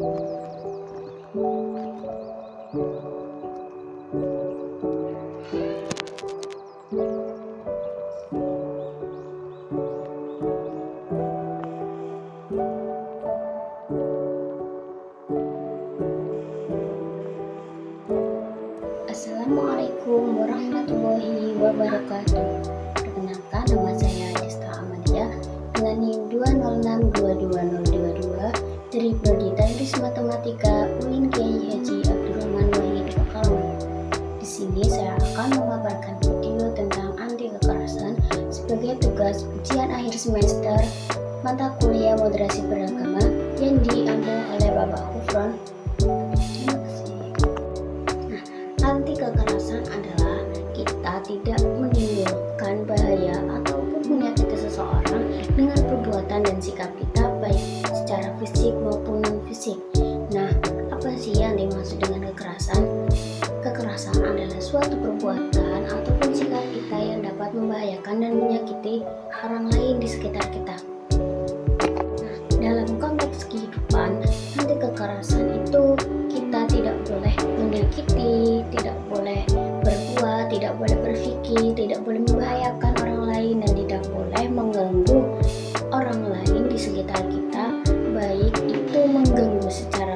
Assalamualaikum warahmatullahi wabarakatuh. Perkenalkan, nama saya Desta Amalia dengan NIM 2062222 dari Prodi Teknik Matematika UIN Kyai Haji Abdurrahman Wahid Pekalongan. Di sini saya akan memaparkan video tentang anti kekerasan sebagai tugas ujian akhir semester mata kuliah moderasi beragama yang diambil oleh Bapak Hufron. Anti kekerasan adalah kita tidak menimbulkan bahaya ataupun menyakiti seseorang dengan perbuatan dan sikap kita, baik secara fisik maupun non-fisik. Nah, apa sih yang dimaksud dengan kekerasan? Kekerasan adalah suatu perbuatan ataupun sikap kita yang dapat membahayakan dan menyakiti orang lain di sekitar kita. Nah, dalam konteks kehidupan, anti kekerasan itu kita tidak boleh menyakiti, tidak boleh berbuat, tidak boleh berpikir, tidak boleh membahayakan orang lain, dan tidak boleh mengganggu orang lain di sekitar kita, baik itu mengganggu secara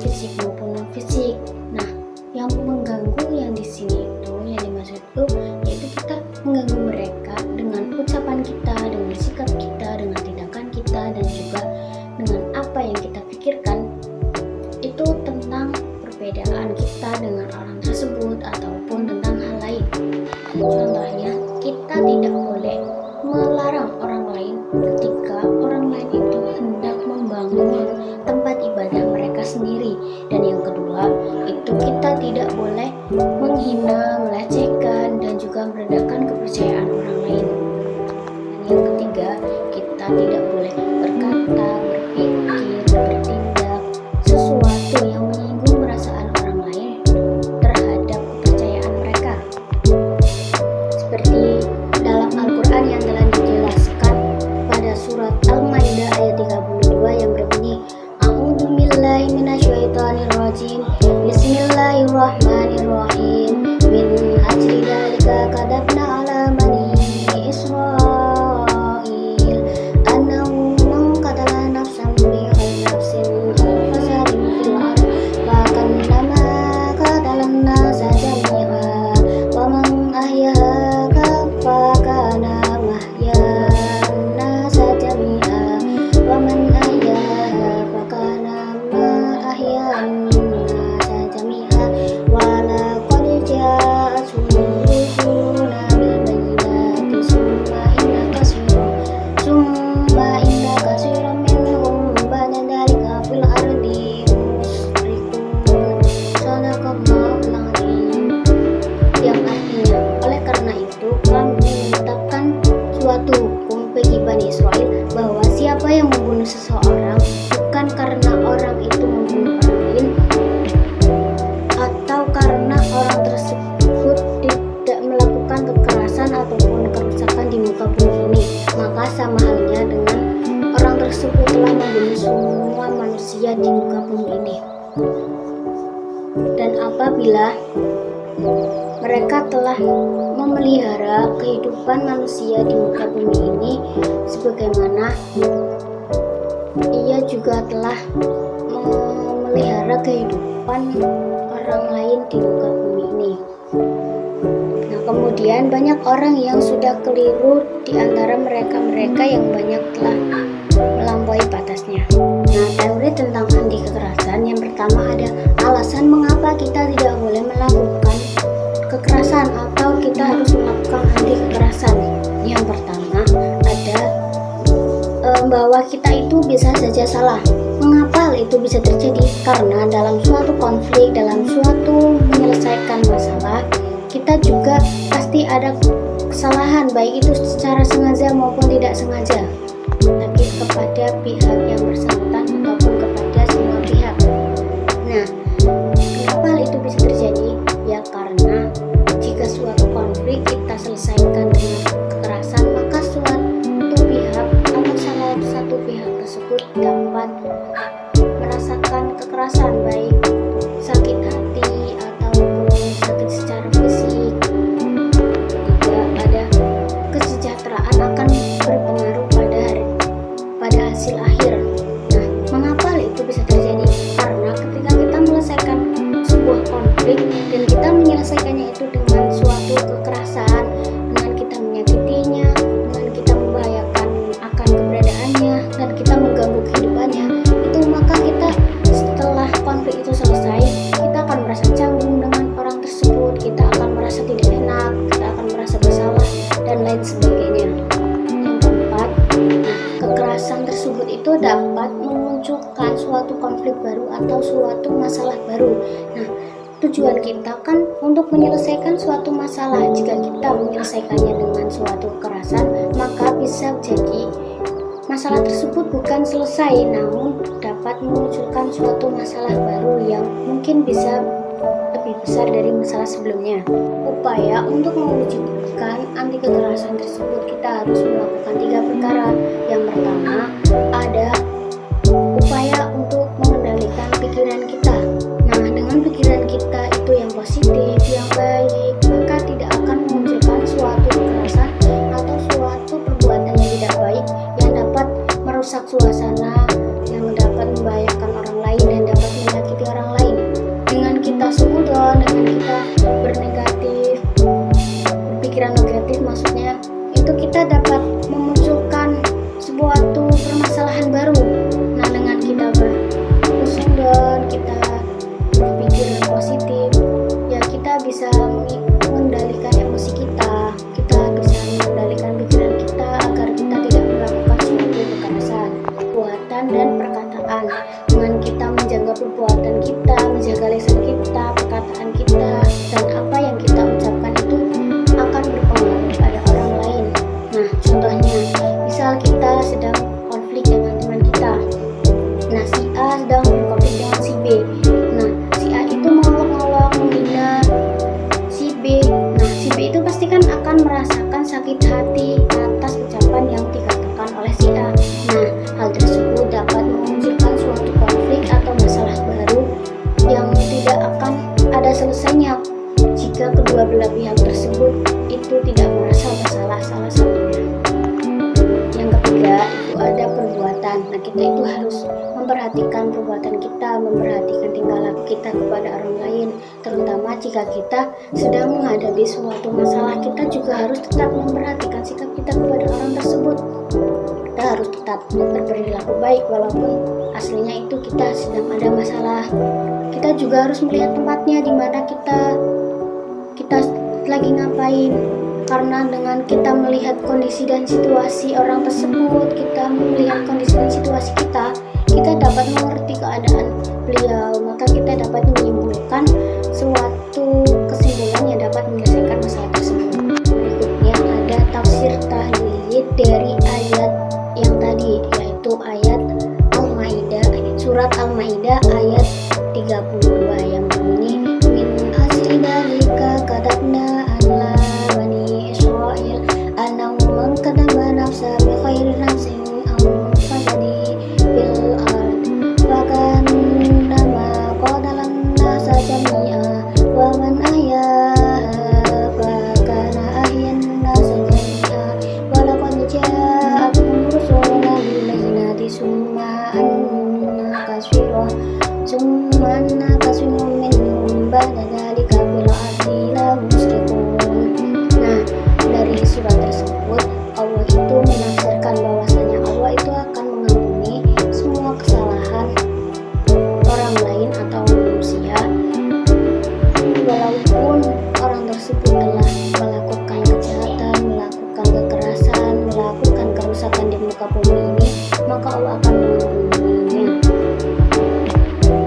fisik maupun non fisik. Nah, yang mengganggu yang di sini itu, yang dimaksud itu yaitu kita mengganggu mereka dengan ucapan kita, dengan sikap kita, dengan tindakan kita, dan juga dengan apa yang kita pikirkan. Itu tentang perbedaan kita dengan orang tersebut ataupun tentang hal lain. Contohnya, kita tidak boleh melarang orang lain ketika orang lain itu hendak membangun tempat ibadah mereka sendiri. Dan yang kedua, itu kita tidak boleh menghina, melecehkan, dan juga merendahkan kepercayaan orang lain. Dan yang ketiga, kita tidak boleh berkata, berpikir, bertindak sesuatu yang menyinggung perasaan orang lain terhadap kepercayaan mereka. Seperti dalam Al-Quran yang telah dijelaskan pada surat Al-Maidah ayat 32 yang berbunyi, A'udzubillahi minasyaitonirrajim, Bismillahirrahmanirrahim, min ajli dzalika katabna ala bani Israil annahu man qatala nafsan bighairi nafsin aw fasadin fil ard fakannama qatala an-nasa jami'a wa man ahyaha fakana mahyan nasa jami'a wa man ahyaha fakana ahyan nasa jami'a wa laqad ja'atuhum rusuluna bil bayyinati summa inna katsiran minhum ba'da dzalika fil ardi musyrikun. Shadaqallahul azim. Yang artinya, oleh karena itu kami menetapkan suatu hukum bagi Bani Israel bahwa siapa yang membunuh seseorang bukan karena orang itu membunuh orang lain atau karena orang tersebut tidak melakukan kekerasan ataupun kerusakan di muka bumi ini, maka sama halnya dengan orang tersebut telah membunuh semua manusia di muka bumi ini. Dan apabila mereka telah memelihara kehidupan manusia di muka bumi ini, sebagaimana ia juga telah memelihara kehidupan orang lain di muka bumi ini. Nah, kemudian banyak orang yang sudah keliru di antara mereka yang banyak telah melampaui batasnya. Nah, teori tentang anti kekerasan yang pertama ada alasan mengapa kita tidak boleh melakukan kekerasan atau kita harus melakukan anti kekerasan. Yang pertama ada bahwa kita itu bisa saja salah. Mengapa hal itu bisa terjadi? Karena dalam suatu konflik, dalam suatu menyelesaikan masalah, kita juga pasti ada kesalahan, baik itu secara sengaja maupun tidak sengaja, baik kepada pihak yang bersangkutan ataupun kepada semua pihak. Nah, kenapa hal itu bisa terjadi? Ya karena jika suatu konflik kita selesaikan dengan kekerasan, maka suatu pihak atau salah satu pihak tersebut dapat merasakan konflik dan kita menyelesaikannya itu dengan suatu kekerasan, dengan kita menyakitinya, dengan kita membahayakan akan keberadaannya dan kita mengganggu kehidupannya, itu maka kita setelah konflik itu selesai, kita akan merasa canggung dengan orang tersebut, kita akan merasa tidak enak, kita akan merasa bersalah dan lain sebagainya. Yang keempat, kekerasan tersebut itu dapat memunculkan suatu konflik baru atau suatu masalah baru. Nah, tujuan kita kan untuk menyelesaikan suatu masalah. Jika kita menyelesaikannya dengan suatu kekerasan, maka bisa jadi masalah tersebut bukan selesai, namun dapat memunculkan suatu masalah baru yang mungkin bisa lebih besar dari masalah sebelumnya. Upaya untuk mewujudkan anti kekerasan tersebut, kita harus melakukan 3 perkara. Yang pertama, ada upaya untuk mengendalikan pikiran kita. Nah, dengan pikiran kita itu yang positif, yang baik, maka tidak akan memunculkan suatu kekerasan atau suatu perbuatan yang tidak baik yang dapat merusak suasana, yang dapat membahayakan orang lain dan dapat menyakiti orang lain. Dengan kita suudzon, dengan kita bernegatif, berpikiran negatif maksudnya, itu kita dapat memunculkan suatu permasalahan baru. Nah, dengan kita berhusnuzon, kita berpikir positif, ya kita bisa mengendalikan emosi kita, kita bisa mengendalikan pikiran kita agar kita tidak melakukan suatu kekerasan, perbuatan dan perkataan. Dengan kita menjaga perbuatan kita, menjaga lisan kita, perkataan kita, dan apa yang kita ucapkan itu akan berpengaruh pada orang lain. Nah, contohnya, misal kita sedang konflik dengan teman kita. Nah, si A sedang berkonflik dengan si B. Nah, si A itu mengolok-olok, menghina si B. Nah, si B itu pasti kan akan merasakan sakit hati atas ucapan yang dikatakan oleh si A. Nah, hal tersebut dapat memunculkan suatu konflik atau masalah baru yang tidak akan ada selesainya jika kedua belah pihak tersebut itu tidak merasa bersalah salah satunya. Yang ketiga, itu ada perbuatan. Nah, kita itu harus memperhatikan perbuatan kita, memperhatikan tingkah laku kita kepada orang lain, terutama jika kita sedang menghadapi suatu masalah. Kita juga harus tetap memperhatikan sikap kita kepada orang tersebut. Kita harus tetap berperilaku baik walaupun aslinya itu kita sedang ada masalah. Kita juga harus melihat tempatnya di mana kita lagi ngapain, karena dengan kita melihat kondisi dan situasi orang tersebut, kita melihat kondisi dan situasi kita dapat mengerti keadaan beliau, maka kita dapat menyimpulkan suatu kesimpulan yang dapat menyelesaikan masalah tersebut. Berikutnya ada tafsir tahlil dari ayat yang tadi, yaitu ayat Al-Maidah, surat Al-Maidah ayat 32 yang berbunyi, min asli dalika katabna ala bani Israel annahu man kadama nafsa bi khairi nafsin aw fasadi bil ard wa kana ma qadalan nasa jami'a wa man ahyaha fa kana ahyan nasa jami'a wa laqad ja'akum rusuluna bil bayyinati summa anna kasira minhum ba'da dzalika fil ardi la musyrikun. Nah, dari surat tersebut Allah itu menafsirkan bahwasanya Allah itu akan mengampuni semua kesalahan orang lain atau manusia walaupun orang tersebut telah melakukan kejahatan, melakukan kekerasan, melakukan kerusakan di muka bumi ini, maka Allah akan mengampuninya.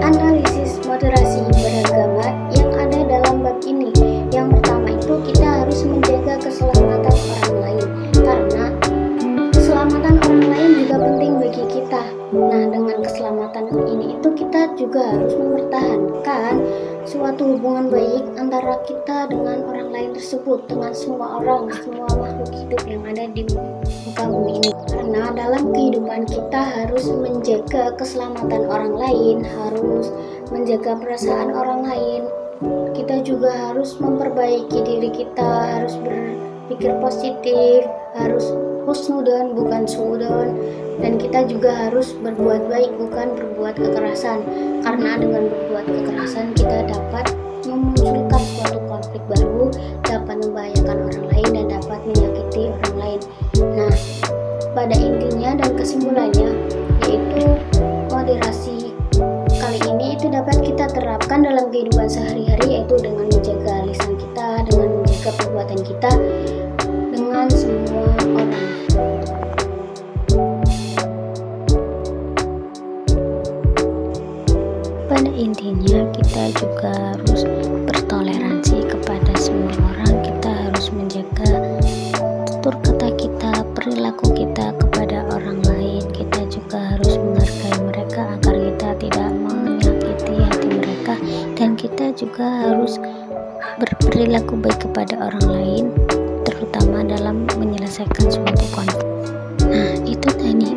Analisis moderasi beragama yang ada dalam bab ini. Yang pertama itu kita harus menjaga keselamatan orang lain, karena keselamatan orang lain juga penting bagi kita. Nah, dengan keselamatan ini itu kita juga harus mempertahankan suatu hubungan baik antara kita dengan orang lain tersebut, dengan semua orang, semua makhluk hidup yang ada di muka bumi ini. Karena dalam kehidupan kita harus menjaga keselamatan orang lain, harus menjaga perasaan orang lain. Kita juga harus memperbaiki diri kita, harus berpikir positif, harus husnudon bukan suudon, dan kita juga harus berbuat baik bukan berbuat kekerasan, karena dengan berbuat kekerasan kita dapat memunculkan suatu konflik baru, dapat membahayakan orang lain dan dapat menyakiti orang lain. Nah, pada intinya dan kesimpulannya yaitu moderasi kali ini itu dapat kita terapkan dalam kehidupan sehari-hari, yaitu dengan menjaga lisan kita, dengan menjaga perbuatan kita dengan semua orang. Pada intinya kita juga harus bertoleransi kepada semua orang. Kita harus menjaga tutur kata kita, perilaku kita kepada orang lain. Kita juga harus menghargai mereka agar kita tidak menyakiti hati mereka, dan kita juga harus berperilaku baik kepada orang lain, terutama dalam menyelesaikan suatu konflik. Nah, itu tadi